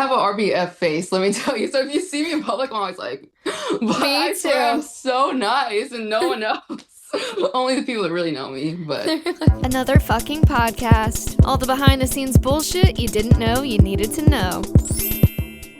have a RBF face, let me tell you. So if you see me in public, I'm always like, but Me I swear I'm too. so nice and no one knows. Only the people that really know me, but Another fucking podcast. All the behind the scenes bullshit you didn't know you needed to know.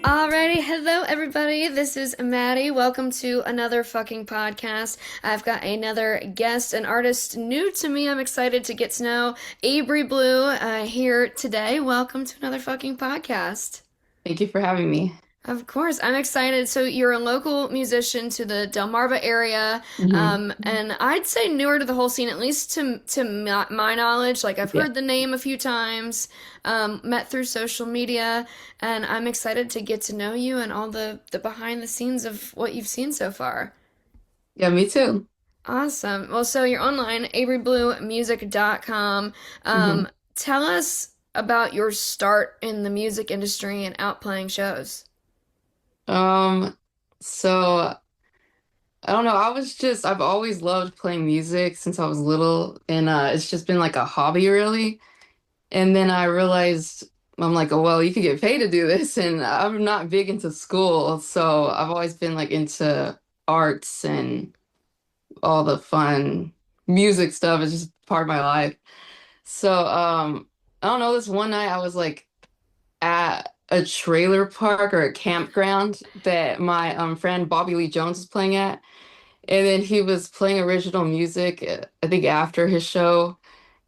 Alrighty, hello everybody. This is Maddie. Welcome to another fucking podcast. I've got another guest, an artist new to me. I'm excited to get to know Abriblu here today. Welcome to another fucking podcast. thank you for having me. Of course, I'm excited. So you're a local musician to the Delmarva area, Hmm. and I'd say newer to the whole scene, at least to my knowledge. Like I've Yeah. heard the name a few times, met through social media, and I'm excited to get to know you and all the behind the scenes of what you've seen so far. Yeah, me too. Awesome. Well, so you're online, abriblumusic.com. Hmm. Tell us about your start in the music industry and out playing shows. Um, so I don't know. I've always loved playing music since I was little, and it's just been like a hobby, really. And then I realized I'm like, oh, well, you could get paid to do this, and I'm not big into school, so I've always been like into arts and all the fun music stuff is just part of my life. So, I don't know, this one night I was like at a trailer park or a campground that my friend Bobby Lee Jones was playing at. And then he was playing original music, I think after his show.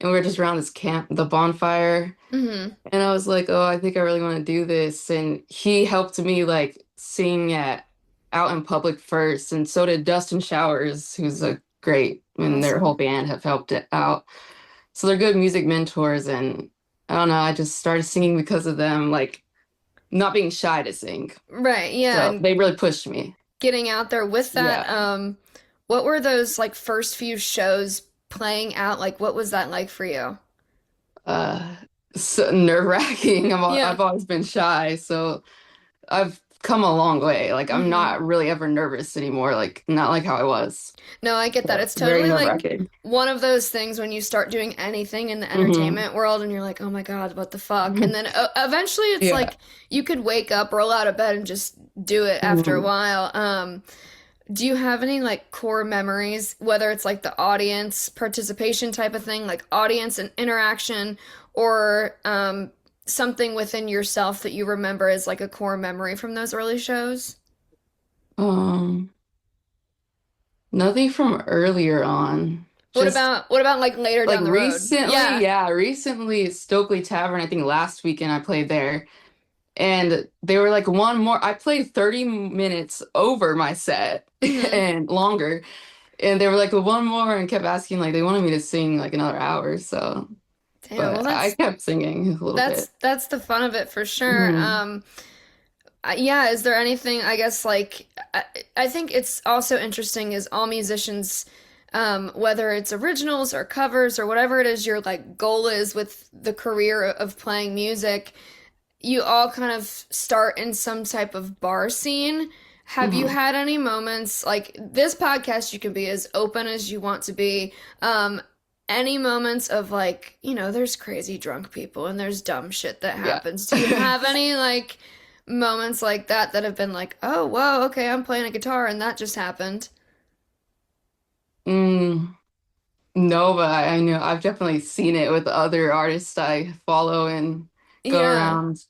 And we were just around this camp, the bonfire. Mm-hmm. And I was like, oh, I think I really want to do this. And he helped me like sing at out in public first. And so did Dustin Showers, who's a great, and their whole Awesome. band have helped it out. So they're good music mentors. And I don't know, I just started singing because of them, like not being shy to sing. Right, yeah, So and they really pushed me. getting out there with that. Yeah. What were those like first few shows playing out? Like, what was that like for you? uh so nerve-wracking. Yeah. I've always been shy, so I've come a long way. Like I'm Hmm. not really ever nervous anymore, like not like how I was. No, I get that. So It's very totally like nerve-wracking. one of those things when you start doing anything in the Hmm. entertainment world and you're like, oh my God, what the fuck? And then eventually it's Yeah. like you could wake up, roll out of bed, and just do it after a Hmm. while. Do you have any like core memories, whether it's like the audience participation type of thing, like audience and interaction, or something within yourself that you remember as like a core memory from those early shows? um Nothing from earlier on, just What about like later like down the road? recently. Yeah. Yeah, recently Stokely Tavern, I think last weekend I played there. And they were like, one more. I played 30 minutes over my set Hmm. and longer. And they were like, well, one more, and kept asking, like, they wanted me to sing like another hour. So, Damn, well but I kept singing a little bit. that's the fun of it for sure. Hmm. Yeah, is there anything, I guess, like, I think it's also interesting is all musicians, whether it's originals or covers or whatever it is your like goal is with the career of playing music, you all kind of start in some type of bar scene. Have you Hmm. had any moments like this podcast, you can be as open as you want to be. Any moments of like, there's crazy drunk people and there's dumb shit that Yeah. happens. Do you have any like moments like that that have been like, oh, whoa, okay, I'm playing a guitar and that just happened? Mm, no, but I know I've definitely seen it with other artists I follow and go Yeah. around.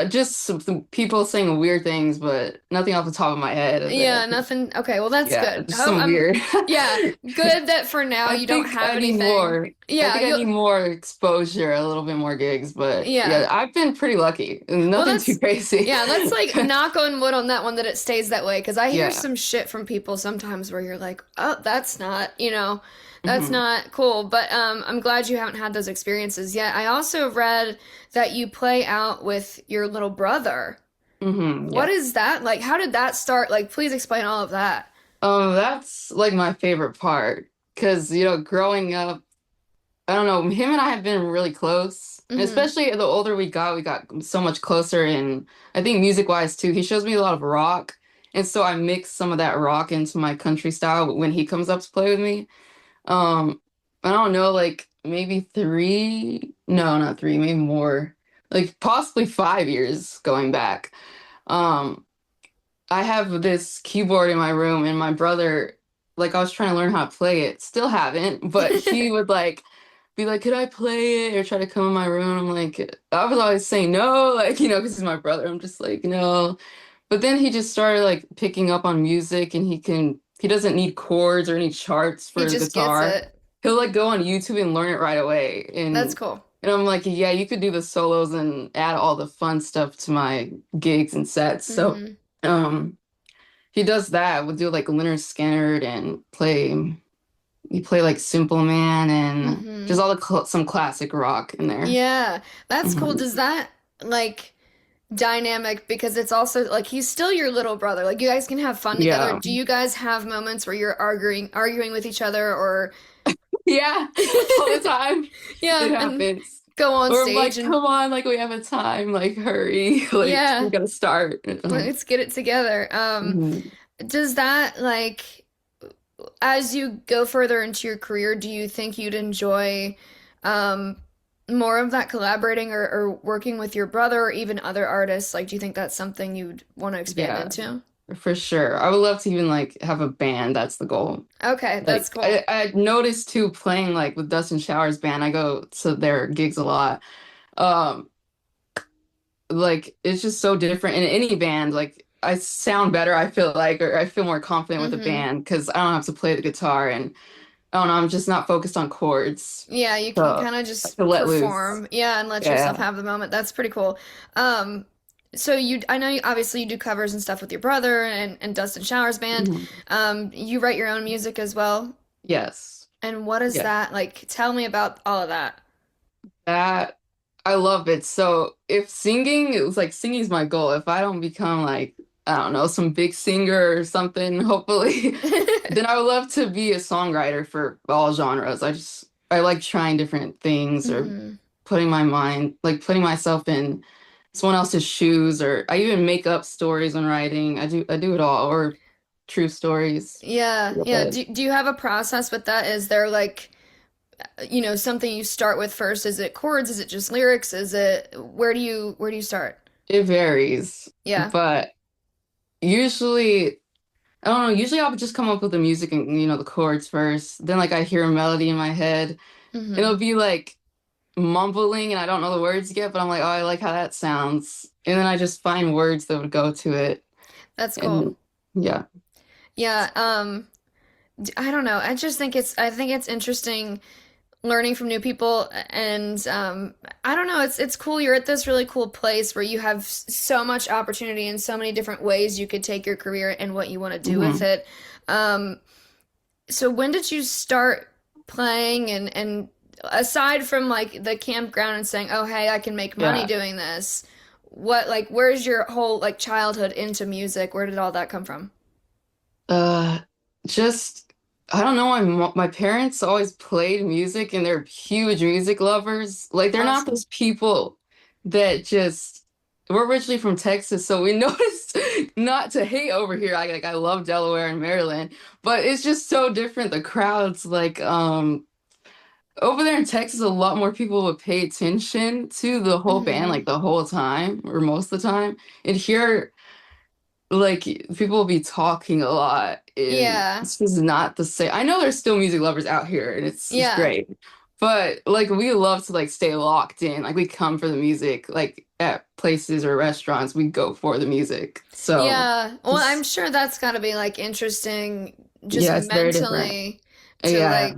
Just some people saying weird things, but nothing off the top of my head. Yeah, nothing. Okay, well, that's Yeah, good. just some I'm, weird. yeah, good that for now I you don't think have I need anything. more. I Yeah, think I you, need more exposure, a little bit more gigs, but yeah. yeah, I've been pretty lucky. Well, Nothing too that's, crazy. yeah, let's like knock on wood on that one that it stays that way because I hear Yeah. some shit from people sometimes where you're like, oh, that's not, that's Hmm. not cool. But I'm glad you haven't had those experiences yet. I also read that you play out with your little brother. Hmm. What Yeah. is that like? How did that start? Like, please explain all of that. That's like my favorite part because growing up, I don't know, him and I have been really close. And Hmm. especially the older we got so much closer, and I think music-wise too. He shows me a lot of rock, and so I mix some of that rock into my country style when he comes up to play with me. I don't know, like maybe three, no, not three, maybe more. like possibly 5 years going back. Um, I have this keyboard in my room, and my brother, like, I was trying to learn how to play it. Still haven't, but he would like be like, "Could I play it?" or try to come in my room. I'm like, I was always saying no, like, because he's my brother. I'm just like, no. But then he just started like picking up on music, and he doesn't need chords or any charts He for the just gets guitar. it. He'll like go on YouTube and learn it right away. That's And cool. and I'm like, yeah, you could do the solos and add all the fun stuff to my gigs and sets. So Hmm. um he does that. We'll do like Leonard Skinner and play like Simple Man and Hmm. just all the some classic rock in there. Yeah, that's cool. Mhm. Does that like dynamic because it's also like he's still your little brother. Like you guys can have fun together. Yeah. Do you guys have moments where you're arguing with each other or Yeah. All the time. It yeah, and happens. go on Or I'm stage like, and come on, like we have a time, like hurry, like we yeah, gotta start. let's get it together. Mhm. Does that like as you go further into your career, do you think you'd enjoy um more of that collaborating or working with your brother or even other artists? Like, do you think that's something you'd want to expand Yeah, into? for sure. I would love to even like have a band. That's the goal. Okay, Like that's cool. I noticed too playing like with Dustin Showers band, I go to their gigs a lot. Um, like it's just so different in any band. Like I sound better, I feel like, or I feel more confident with a Hmm. band because I don't have to play the guitar and I don't know, I'm just not focused on chords. Yeah, you can So kind of I just can let loose. perform. Yeah, and let yourself Yeah. have the moment. That's pretty cool. Um, so I know you obviously you do covers and stuff with your brother and Dustin Showers band. Mhm. You write your own music as well. Yes. And what is Yeah. that like? Tell me about all of that. That I love it. So if singing, it was like singing's my goal. If I don't become like, I don't know, some big singer or something, hopefully, then I would love to be a songwriter for all genres. I like trying different things or Hmm. putting myself in someone else's shoes, or I even make up stories when writing. I do it all, or true stories. Yeah, yeah. But Do you have a process with that? Is there like, something you start with first? Is it chords? Is it just lyrics? Is it where do you start? it varies. Yeah. But usually I don't know. Usually I'll just come up with the music and the chords first. Then like I hear a melody in my head. Hmm. It'll be like mumbling and I don't know the words yet, but I'm like, oh, I like how that sounds. And then I just find words that would go to it. That's cool. And yeah. Yeah. I don't know. I think it's interesting learning from new people and I don't know, it's cool you're at this really cool place where you have so much opportunity and so many different ways you could take your career and what you want to do with Hmm. it. Um so when did you start playing and aside from like the campground and saying, "Oh, hey, I can make money Yeah. doing this." What like where's your whole like childhood into music? Where did all that come from? Uh, just I don't know. My parents always played music, and they're huge music lovers. Like they're not Awesome. those people that just. We're originally from Texas, so we noticed not to hate over here. I love Delaware and Maryland, but it's just so different. The crowds, like over there in Texas, a lot more people would pay attention to the whole band, Hmm. like the whole time or most of the time. And here like people will be talking a lot and Yeah. this is not the same. I know there's still music lovers out here and it's Yeah. great. But like we love to like stay locked in. Like we come for the music, like at places or restaurants, we go for the music. So Yeah. Well, I'm just sure that's got to be like interesting just yeah, it's very different. mentally to Yeah. like,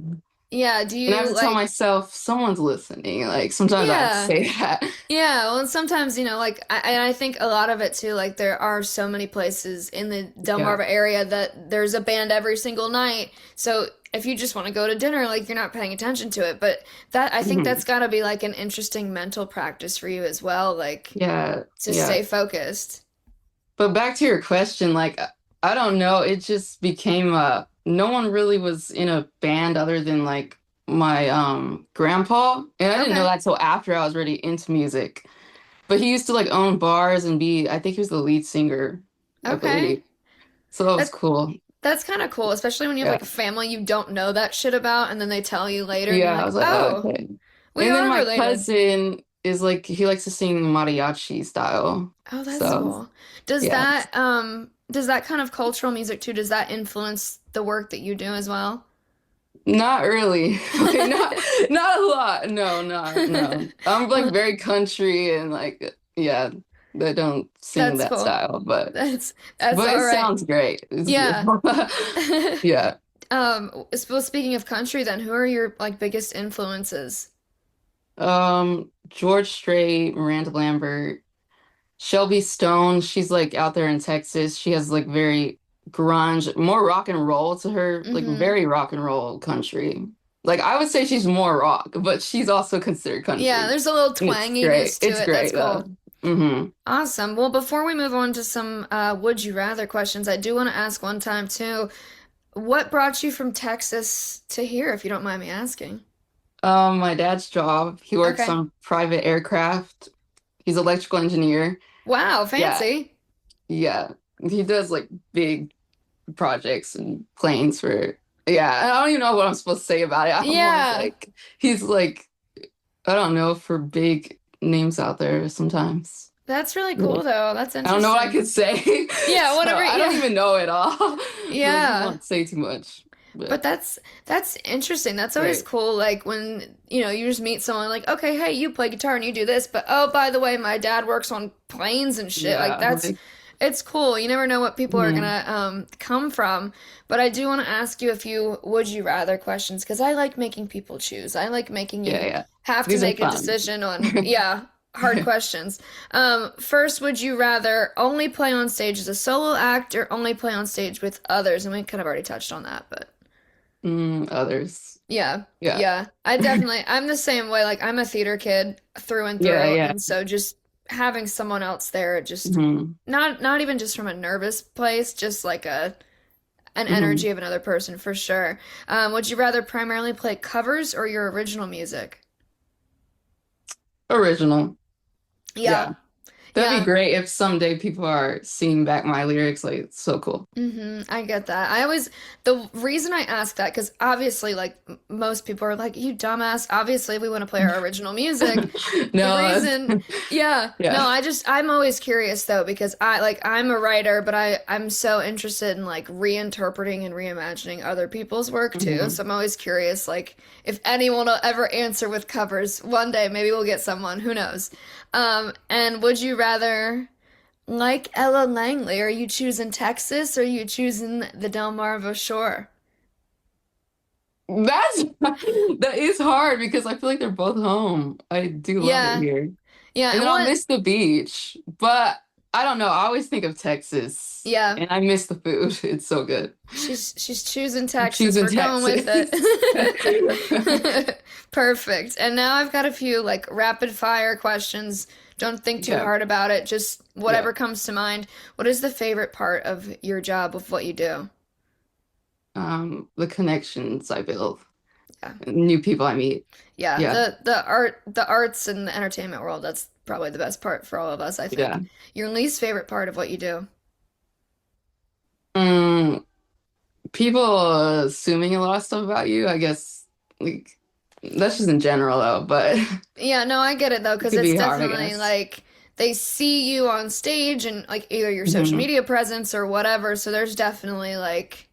yeah, do And I have you to tell like, myself someone's listening. Like sometimes I have to yeah. say that. Yeah. Well, and sometimes, like, and I think a lot of it too, like, there are so many places in the Yeah. Delmarva area that there's a band every single night. So if you just want to go to dinner, like, you're not paying attention to it. But I think Mhm. that's got to be like an interesting mental practice for you as well, like, Yeah. to Yeah. stay focused. But back to your question, like I don't know, it just became no one really was in a band other than like my grandpa. And I didn't know Okay. that till after I was really into music. But he used to like own bars and be I think he was the lead singer, I Okay. believe. So that was That cool. That's kind of cool, especially when you have Yeah. like a family you don't know that shit about, and then they tell you later, and you're Yeah, I like, was like, oh, oh, okay. we And then are my related. cousin, is like he likes to sing mariachi style. Oh, that's So cool. Does yeah. that kind of cultural music too, does that influence the work that you do as well? Not really. Like not a lot. No, not no. I'm like Well, very country and like yeah, they don't sing that's that cool. style, That's that's but it all right. sounds great. It's Yeah. beautiful. Yeah. Well, speaking of country, then, who are your like biggest influences? George Strait, Miranda Lambert, Shelby Stone, she's like out there in Texas. She has like very grunge, more rock and roll to her, like Mm-hmm. very rock and roll country. Like I would say she's more rock, but she's also considered Yeah, country. there's a little And it's great. twanginess to It's it. That's great though. cool. Hmm. Awesome. Well, before we move on to some would you rather questions, I do want to ask one time too, what brought you from Texas to here, if you don't mind me asking? My dad's job, he works Okay. on private aircraft. He's electrical engineer. Wow, Yeah, fancy. yeah. He does like big projects and planes for yeah, I don't even know what I'm supposed to say about it. I'm almost Yeah, like he's like I don't know for big names out there sometimes. that's really cool Like, though. That's I don't know what I interesting. could say. Yeah, So whatever. I don't Yeah. even know it all. Like I Yeah. won't say too much. But But that's interesting. That's always great. cool. Like when, you just meet someone like, okay, hey, you play guitar and you do this, but oh, by the way, my dad works on planes and shit. Like Yeah, that's like it's cool. You never know what people are mhm. gonna come from. But I do want to ask you a few would you rather questions because I like making people choose. I like making Yeah, you yeah. have to These are make a fun. decision on, yeah, hard questions. First, would you rather only play on stage as a solo act or only play on stage with others? And we kind of already touched on that, but. Others. Yeah, Yeah. yeah. I'm the same way. Like, I'm a theater kid through and Yeah, through. yeah. And so just having someone else there, just Hmm. not even just from a nervous place, just like an Hmm. energy of another person for sure. Would you rather primarily play covers or your original music? Original. Yeah, Yeah. That'd be yeah. great if someday people are singing back my lyrics. Like, it's so cool. I get that. The reason I ask that, because obviously, like, most people are like, you dumbass. Obviously, we want to play our original music. The No, reason, yeah, no, yeah. I'm always curious though, because I'm a writer, but I'm so interested in like reinterpreting and reimagining other people's work too. Hmm. So I'm always curious, like, if anyone will ever answer with covers. One day, maybe we'll get someone, who knows? And would you rather. Like Ella Langley, are you choosing Texas or are you choosing the Delmarva Shore? That's that is hard because I feel like they're both home. I do love it Yeah, here. yeah, And and then I'll what? miss the beach. But I don't know. I always think of Texas Yeah, and I miss the food. It's so good. she's choosing I'm Texas. choosing We're going with Texas. it. Perfect. And now I've got a few like rapid fire questions. Don't think too Yeah. hard about it. Just Yeah. whatever comes to mind. What is the favorite part of your job of what you do? The connections I build, Yeah. new people I meet. Yeah, Yeah. the arts and the entertainment world, that's probably the best part for all of us, I think. Yeah. Your least favorite part of what you do? Mm, people assuming a lot of stuff about you, I guess, like that's just in general though, but Yeah, no, I get it though, it because could it's be hard, I definitely guess. like they see you on stage and like either your social Hmm. media presence or whatever, so there's definitely like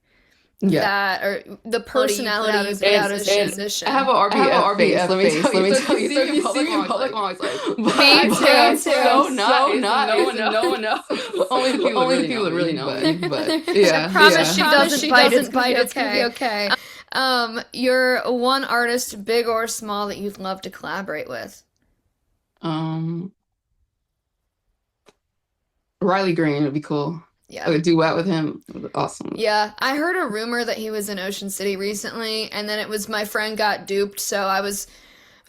Yeah. that or the personality you put out as a And I have musician. an I have an RBF face. RBF Let me face. tell Let you. me So if tell you you. see So me if in you public, see me I'm in always public, like, I'm always like, but me I'm too, so so nice, nice, and no one knows. Only the people that only the really people know that really me. know me, But I yeah, promise yeah. she doesn't bite. It's gonna be okay. You're one artist, big or small, that you'd love to collaborate with. Um, Riley Green would be cool. I Yeah. would duet with him. It was awesome. Yeah, I heard a rumor that he was in Ocean City recently, and then it was my friend got duped, so I was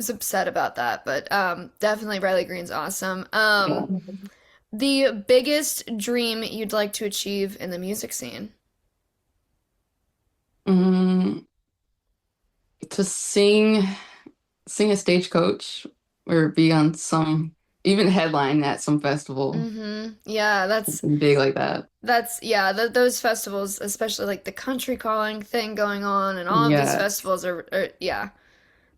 upset about that. But definitely Riley Green's awesome. Yeah. The biggest dream you'd like to achieve in the music scene? Mm, to sing a stagecoach or be on some even headline at some festival Yeah, that's big like that. that's yeah, those festivals, especially like the country calling thing going on, and all of these Yes. festivals are yeah.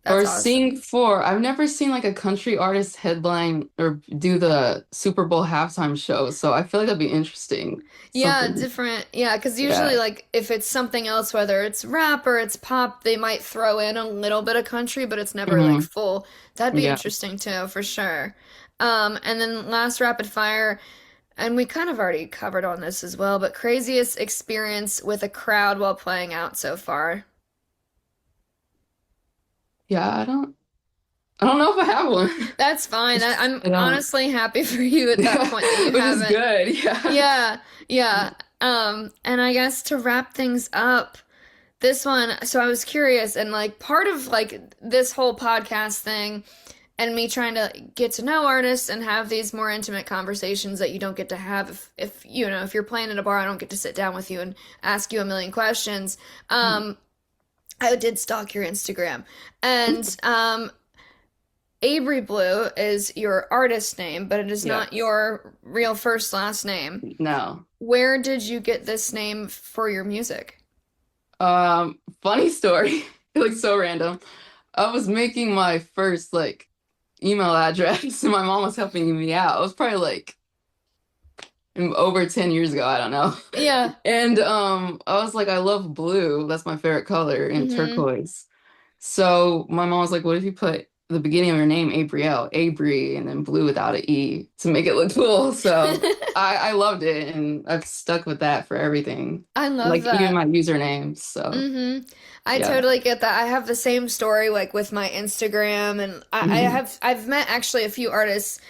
That's Or awesome. sing for. I've never seen like a country artist headline or do the Super Bowl halftime show, so I feel like that'd be interesting. Yeah, Something. different. Yeah, because usually, Yeah. like, if it's something else, whether it's rap or it's pop, they might throw in a little bit of country, but it's never like Hmm. full. That'd be Yeah. interesting too, for sure. And then last rapid fire, and we kind of already covered on this as well, but craziest experience with a crowd while playing out so far. Yeah, I don't know if I have one. That's fine. I'm I don't. honestly happy for you at that point that you Which is haven't. good. Yeah. Yeah, yeah. And I guess to wrap things up, this one, so I was curious, and like part of like this whole podcast thing and me trying to get to know artists and have these more intimate conversations that you don't get to have if you know, if you're playing at a bar, I don't get to sit down with you and ask you a million questions. I did stalk your Instagram. And Abriblu is your artist name, but it is not Yes. your real first last name. No. Where did you get this name for your music? Funny story. Like so random. I was making my first like email address and my mom was helping me out. It was probably like over 10 years ago, I don't know. Yeah. And I was like, I love blue. That's my favorite color and Mm-hmm. turquoise. So my mom was like, what if you put the beginning of your name, Abrielle, Abri, and then blue without an E to make it look cool. So I loved it and I've stuck with that for everything. I love Like even that. my username. So I yeah. totally get that. I have the same story like with my Instagram and Mhm. I've met actually a few artists.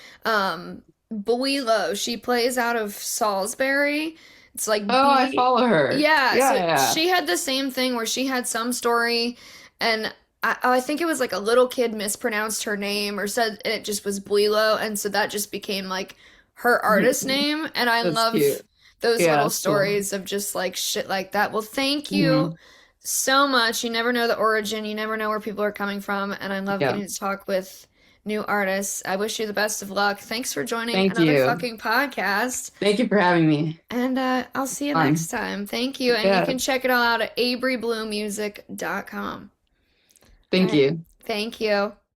Builo, she plays out of Salisbury. It's like Oh, I B follow her. yeah, Yeah, so yeah. she had the same thing where she had some story and I think it was like a little kid mispronounced her name or said it just was Builo and so that just became like her artist name and I That's love cute. those Yeah, little that's cool. stories of just like shit like that. Well, thank you Hmm. so much. You never know the origin, you never know where people are coming from, and I love Yeah. getting to talk with new artists. I wish you the best of luck. Thanks for joining Thank another you. fucking podcast. Thank you for having me. And I'll see you next Fun. time. Thank you. And you Yeah. can check it all out at abribluemusic.com. All Thank right. you. Thank you.